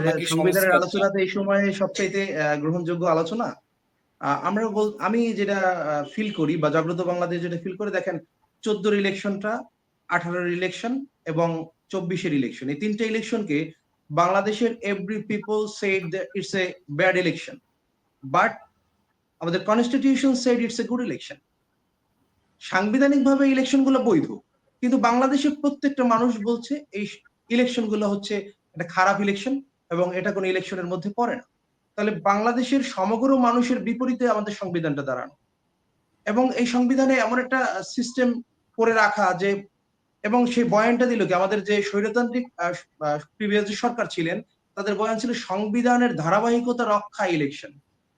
নাকি সংবিধানের সংস্কার? আলোচনাতে এই সময়ে সবচাইতে গ্রহণযোগ্য আলোচনা। আমি যেটা ফিল করি বা জাগ্রত বাংলাদেশ যেটা ফিল করে, দেখেন 14 ইলেকশনটা, 18 ইলেকশন এবং 24 ইলেকশন, এই তিনটা ইলেকশনকে বাংলাদেশের every people said that it's a bad election, but আমাদের constitution said it's a good election. সাংবিধানিকভাবে ইলেকশন গুলো বৈধ, কিন্তু বাংলাদেশের প্রত্যেকটা মানুষ বলছে এই ইলেকশন গুলো হচ্ছে একটা খারাপ ইলেকশন এবং এটা কোনো ইলেকশনের মধ্যে পড়ে না। তাহলে বাংলাদেশের সমগ্র মানুষের বিপরীতে আমাদের সংবিধানটা দাঁড়ানো, এবং এই সংবিধানে এমন একটা সিস্টেম করে রাখা যে, এবং সেই বয়ানটা দিল কি আমাদের যে স্বৈরতান্ত্রিক প্রিভিয়াস যে সরকার ছিলেন, তাদের বয়ান ছিল সংবিধানের ধারাবাহিকতা রক্ষা ইলেকশন।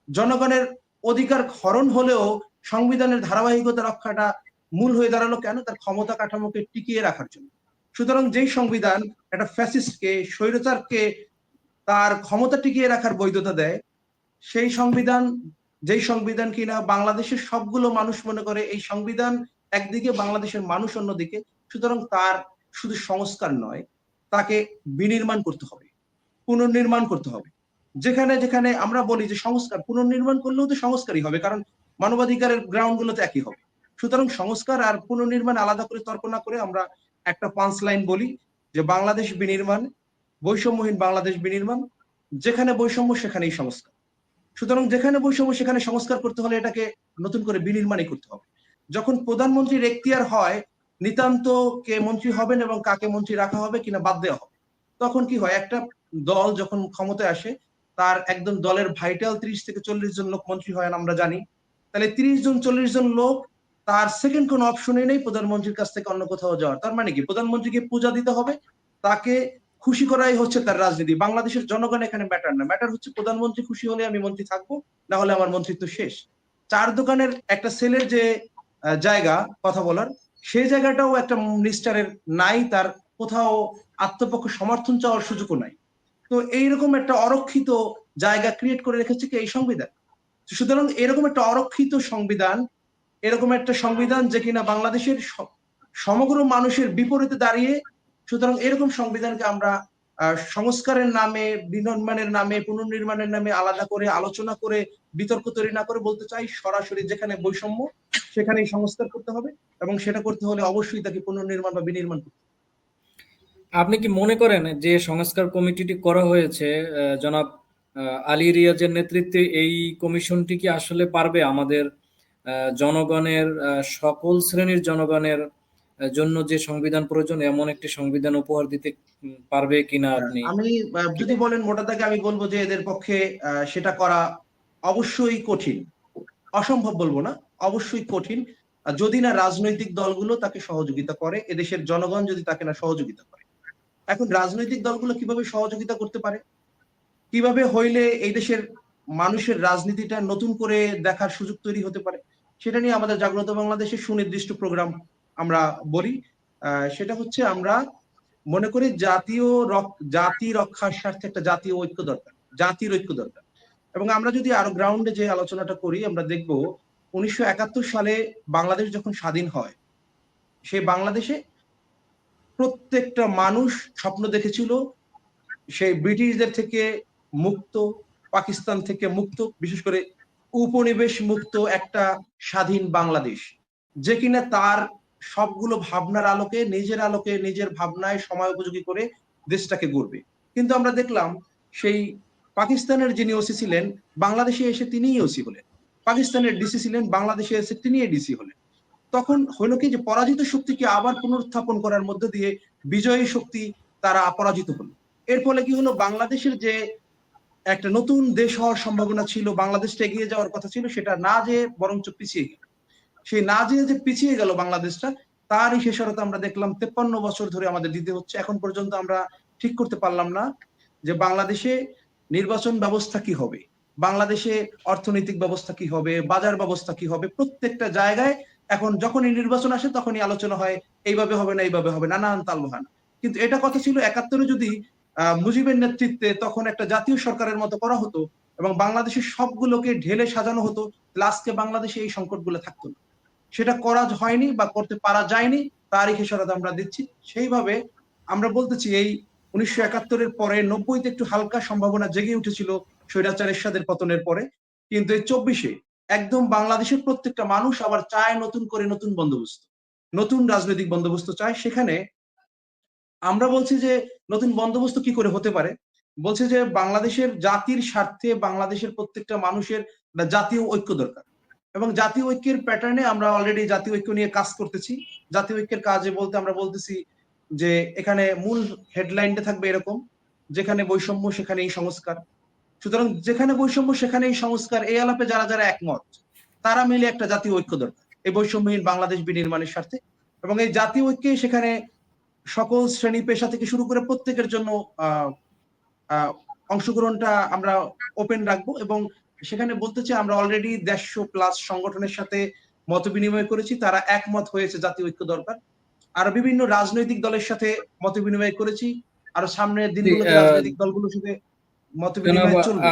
জনগণের অধিকার হরণ হলেও সংবিধানের ধারাবাহিকতা রক্ষাটা মূল হয়ে দাঁড়ালো কেন? তার ক্ষমতা কাঠামোকে টিকিয়ে রাখার জন্য। সুতরাং যেই সংবিধান একটা ফ্যাসিস্টকে, স্বৈরচারকে তার ক্ষমতা টিকিয়ে রাখার বৈধতা দেয়, সেই সংবিধান, যেই সংবিধান কিনা বাংলাদেশের সবগুলো মানুষ মনে করে এই সংবিধান একদিকে, বাংলাদেশের মানুষ অন্যদিকে, সুতরাং তার শুধু সংস্কার নয়, তাকে বিনির্মাণ করতে হবে, পুনর্নির্মাণ করতে হবে। যেখানে যেখানে আমরা বলি যে সংস্কার, পুনর্নির্মাণ করলেও তো সংস্কারই হবে, কারণ মানবাধিকারের গ্রাউন্ড গুলো তো একই হবে। সুতরাং সংস্কার আর পুনর্নির্মাণ আলাদা করে তর্ক না করে আমরা একটা পাঁচ লাইন বলি যে বাংলাদেশ বিনির্মাণ, বৈষম্যহীন বাংলাদেশ বিনির্মাণ, যেখানে বৈষম্য সেখানেই সংস্কার। সুতরাং যেখানে বৈষম্য সেখানে সংস্কার করতে হলে এটাকে নতুন করে বিনির্মাণই করতে হবে। যখন প্রধানমন্ত্রীর এখতিয়ার হয় নিতান্ত কে মন্ত্রী হবেন এবং কাকে মন্ত্রী রাখা হবে কিনা বাদ দেওয়া হবে, তখন কি হয়, একটা দল যখন ক্ষমতায় আসে তার একদম দলের ভাইটাল 30 থেকে 40 জন লোক মন্ত্রী হয় আমরা জানি। তাহলে 30 জন 40 জন লোক, তার সেকেন্ড কোন অপশনই নেই প্রধানমন্ত্রীর কাছ থেকে অন্য কোথাও যাওয়ার। তার মানে কি, প্রধানমন্ত্রীকে পূজা দিতে হবে, তাকে খুশি করাই হচ্ছে তার রাজনীতি। বাংলাদেশের জনগণ এখানে ম্যাটার না, ম্যাটার হচ্ছে প্রধানমন্ত্রী খুশি হলে আমি মন্ত্রী থাকবো, না হলে আমার মন্ত্রিত্ব শেষ। চার দোকানের একটা সেলের যে জায়গা কথা বলার, সেই জায়গাটাও একটা মিনিস্টারের নাই, তার কোথাও আত্মপক্ষ সমর্থন চাওয়ার সুযোগও নাই। তো এইরকম একটা অরক্ষিত জায়গা ক্রিয়েট করে রেখেছে কি এই সংবিধান। সুতরাং এরকম একটা অরক্ষিত সংবিধান, এরকম একটা সংবিধান যে কিনা বাংলাদেশের সমগ্র মানুষের বিপরীতে দাঁড়িয়ে, সুতরাং এরকম সংবিধানকে আমরা সংস্কারের নামে, বিনির্মাণের নামে, পুনর্নির্মাণের নামে আলাদা করে আলোচনা করে বিতর্ক তৈরি না করে বলতে চাই সরাসরি যেখানে বৈষম্য সেখানেই সংস্কার করতে হবে, এবং সেটা করতে হলে অবশ্যই তাকে পুনর্নির্মাণ বা বিনির্মাণ করতে হবে। আপনি কি মনে করেন যে সংস্কার কমিটিটি করা হয়েছে জনাব আলী রিয়াজের নেতৃত্বে, এই কমিশনটি কি আসলে পারবে আমাদের জনগণের, সকল শ্রেণীর জনগণের জন্য যে সংবিধান প্রয়োজন এমন একটি সংবিধান উপহার দিতে পারবে কিনা আপনি আমি কি যদি দেখেন? বলেন মোটা দাগে, আমি বলবো যে এদের পক্ষে সেটা করা অবশ্যই কঠিন, অসম্ভব বলবো না, অবশ্যই কঠিন, যদি না রাজনৈতিক দলগুলো তাকে সহযোগিতা করে, এদেশের জনগণ যদি তাকে না সহযোগিতা করে। এখন রাজনৈতিক দলগুলো কিভাবে সহযোগিতা করতে পারে, কিভাবে হইলে এই দেশের মানুষের রাজনীতিটা নতুন করে দেখার সুযোগ তৈরি হতে পারে, সেটা নিয়ে আমাদের জাগ্রত বাংলাদেশের সুনির্দিষ্ট প্রোগ্রাম আমরা বলি। সেটা হচ্ছে আমরা মনে করি জাতি রক্ষার স্বার্থে একটা জাতীয় ঐক্য দরকার, জাতির ঐক্য দরকার। এবং আমরা যদি আরো গ্রাউন্ডে যে আলোচনাটা করি, আমরা দেখব 1971 সালে বাংলাদেশ যখন স্বাধীন হয়, সেই বাংলাদেশে প্রত্যেকটা মানুষ স্বপ্ন দেখেছিল সেই ব্রিটিশদের থেকে মুক্ত, পাকিস্তান থেকে মুক্ত, বিশেষ করে উপনিবেশ মুক্ত একটা স্বাধীন বাংলাদেশ, যে কিনা তার সবগুলো ভাবনার আলোকে, নিজের আলোকে, নিজের ভাবনায় সময় উপযোগী করে দেশটাকে গড়বে। কিন্তু আমরা দেখলাম সেই পাকিস্তানের যিনি ওসি ছিলেন, বাংলাদেশে এসে তিনিই ওসি হলেন, পাকিস্তানের ডিসি ছিলেন, বাংলাদেশে এসে তিনি ডিসি হলেন। তখন হলো কি যে পরাজিত শক্তিকে আবার পুনরুত্থাপন করার মধ্য দিয়ে বিজয়ী শক্তি তারা অপরাজিত হলো। এর ফলে কি হলো, বাংলাদেশের যে একটা নতুন দেশ হওয়ার সম্ভাবনা ছিল, বাংলাদেশটা এগিয়ে যাওয়ার কথা ছিল, সেটা না যে বরঞ্চ পিছিয়ে গেল। সেই না যে পিছিয়ে গেল বাংলাদেশটা, তারই শেষরতা আমরা দেখলাম 53 বছর ধরে আমাদের দিতে হচ্ছে। এখন পর্যন্ত আমরা ঠিক করতে পারলাম না যে বাংলাদেশে নির্বাচন ব্যবস্থা কি হবে, বাংলাদেশে অর্থনৈতিক ব্যবস্থা কি হবে, বাজার ব্যবস্থা কি হবে। প্রত্যেকটা জায়গায় এখন যখনই নির্বাচন আসে তখনই আলোচনা হয় এইভাবে হবে না, এইভাবে হবে, নানান তালবাহানা। কিন্তু এটা কথা ছিল 71-এ যদি মুজিবের নেতৃত্বে তখন একটা জাতীয় সরকারের মতো করা হতো এবং বাংলাদেশের সবগুলোকে ঢেলে সাজানো হতো, আজকে বাংলাদেশে এই সংকটগুলো থাকতো না। সেটা করা হয়নি বা করতে পারা যায়নি, তারই খেসারত আমরা দিচ্ছি। সেইভাবে আমরা বলতেছি এই 1971-এর পরে 90-তে একটু হালকা সম্ভাবনা জেগে উঠেছিল স্বৈরাচার এরশাদের পতনের পরে, কিন্তু এই 24-এ একদম বাংলাদেশের প্রত্যেকটা মানুষ আবার চায় নতুন করে নতুন বন্দোবস্ত, নতুন রাজনৈতিক বন্দোবস্ত চায়। সেখানে আমরা বলছি যে নতুন বন্দোবস্ত কি করে হতে পারে, বলছে যে বাংলাদেশের জাতির স্বার্থে বাংলাদেশের প্রত্যেকটা মানুষের জাতীয় ঐক্য দরকার, এবং জাতীয় ঐক্যের প্যাটার্নে আমরা অলরেডি জাতীয় ঐক্য নিয়ে কাজ করতেছি। জাতীয় ঐক্যের কাজে বলতে আমরা বলতেছি যে এখানে মূল হেডলাইনটা থাকবে এরকম, যেখানে বৈষম্য সেখানেই সংস্কার। সুতরাং যেখানে বৈষম্য সেখানেই সংস্কার, এই আলাপে যারা যারা একমত তারা মিলে একটা জাতীয় ঐক্য দরকার এই বৈষম্যহীন বাংলাদেশ বিনির্মাণের স্বার্থে। এবং এই জাতীয় ঐক্যে সেখানে সকল শ্রেণী পেশা থেকে শুরু করে প্রত্যেকের জন্য আহ আহ অংশগ্রহণটা আমরা ওপেন রাখবো। এবং সেখানে বলতে চাই আমরা অলরেডি 150+ সংগঠনের সাথে মত বিনিময় করেছি, তারা একমত হয়েছে জাতীয় ঐক্য দরকার। আর বিভিন্ন রাজনৈতিক দলের সাথে মত বিনিময় করেছি, আর সামনের জি, দিনগুলোতে রাজনৈতিক দলগুলোর সাথে মত জনাব বিনিময় চলবে।